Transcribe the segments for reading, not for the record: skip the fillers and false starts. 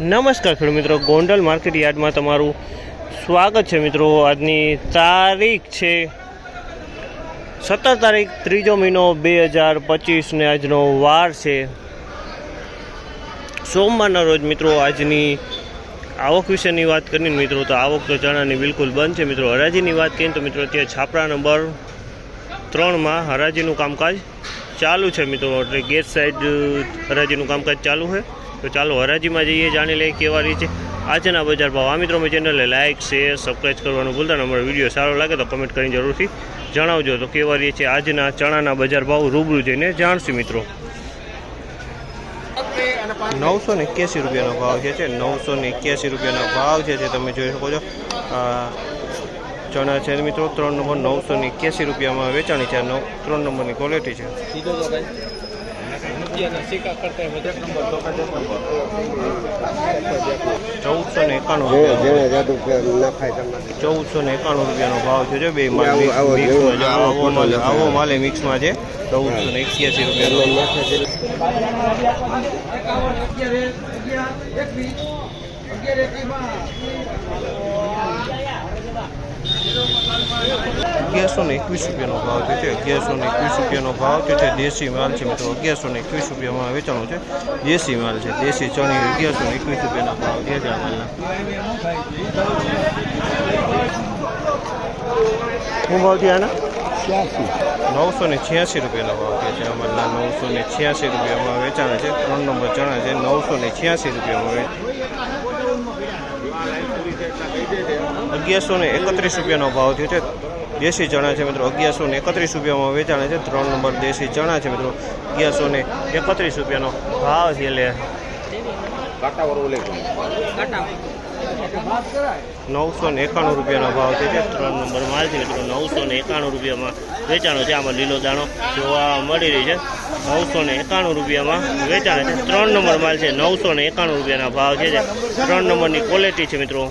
નમસ્કાર ખેડૂત મિત્રો, ગોંડલ માર્કેટ યાર્ડમાં તમારું સ્વાગત છે મિત્રો। આજની તારીખ છે 17 તારીખ 3જો મહિનો 2025 ને આજનો વાર છે સોમવારના રોજ મિત્રો। આજની આવક વિશેની વાત કરીને મિત્રો તો આવક તો ચણાની બિલકુલ બંધ છે મિત્રો। હરાજીની વાત કરીએ તો મિત્રો ત્યાં છાપરા નંબર 3માં હરાજીનું કામકાજ ચાલુ છે મિત્રો। એટલે ગેટ સાઈડ હરાજીનું કામકાજ ચાલુ છે। તો ચાલો હરાજીમાં જઈએ, જાણી લઈએ કેવા રીતે આજના બજાર ભાવ। આ મિત્રો મેં ચેનલને લાઇક શેર સબસ્ક્રાઈબ કરવાનું ભૂલતા ન। અમારો વિડીયો સારો લાગે તો કમેન્ટ કરીને જરૂરથી જણાવજો તો કેવા રીતે છે આજના ચણાના બજાર ભાવ રૂબરૂ જઈને જાણશું મિત્રો। 981 રૂપિયાનો ભાવ છે। 981 રૂપિયાનો ભાવ છે જે તમે જોઈ શકો છો। ચણા છે મિત્રો 3 નંબર 981 રૂપિયામાં વેચાણી છે। 3 નંબરની ક્વોલિટી છે। 1491 રૂપિયાનો ભાવ છે। બે આવો માલે મિક્સમાં છે। 1481 રૂપિયાનો 1121 રૂપિયાનો ભાવ છે। 1121 રૂપિયાનો ભાવ છે। દેશી માલ છે મિત્રો। 1121 રૂપિયામાં વેચાણું છે। દેશી માલ છે। દેશી ચણી 1121 રૂપિયાનો ભાવ છે માલના। શું ભાવ છે આના? 986 રૂપિયાનો ભાવ છે અમારના। 986 રૂપિયામાં વેચાણ છે। 3 નંબર ચણા છે। 986 રૂપિયામાં 1131 રૂપિયાનો ભાવ થયો છે। દેશી ચણા છે મિત્રો। 1131 રૂપિયામાં વેચાણ છે। 3 નંબર દેશી ચણા છે મિત્રો। 1131 રૂપિયાનો ભાવ છે। એટલે 991 રૂપિયાનો ભાવ છે। 3 નંબર માલ છે મિત્રો। 991 રૂપિયામાં વેચાણો છે। આમાં લીલો દાણો જોવા મળી રહી છે। 991 રૂપિયામાં વેચાણ છે। 3 નંબર માલ છે। 991 રૂપિયાના ભાવ છે। 3 નંબરની ક્વોલિટી છે મિત્રો।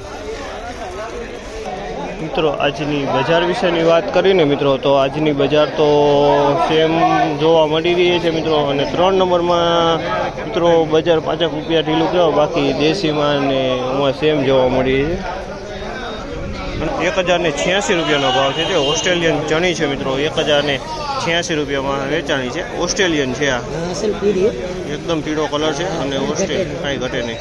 આજની બજાર વિશેની વાત કરીને મિત્રો તો આજની બજાર તો સેમ જોવા મળી રહી છે મિત્રો। અને 3 નંબરમાં મિત્રો બજાર 5 રૂપિયા ઢીલું કહેવાય, બાકી દેશીમાં ને એમાં સેમ જોવા મળી રહી છે। 1086 રૂપિયાનો ભાવ છે। ઓસ્ટ્રેલિયન ચણી છે મિત્રો। 1086 રૂપિયામાં વેચાણી છે। ઓસ્ટ્રેલિયન છે। આ એકદમ પીળો કલર છે અને ઓસ્ટ્રેલિયન કાંઈ ઘટે નહીં।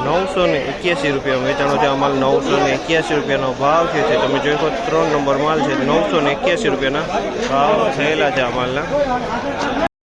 981 રૂપિયા વેચાણો છે અમાલ। 981 રૂપિયાનો ભાવ છે। તમે જોઈ શકો 3 નંબર માલ છે। 981 રૂપિયાના ભાવ થયેલા છે અમાલના।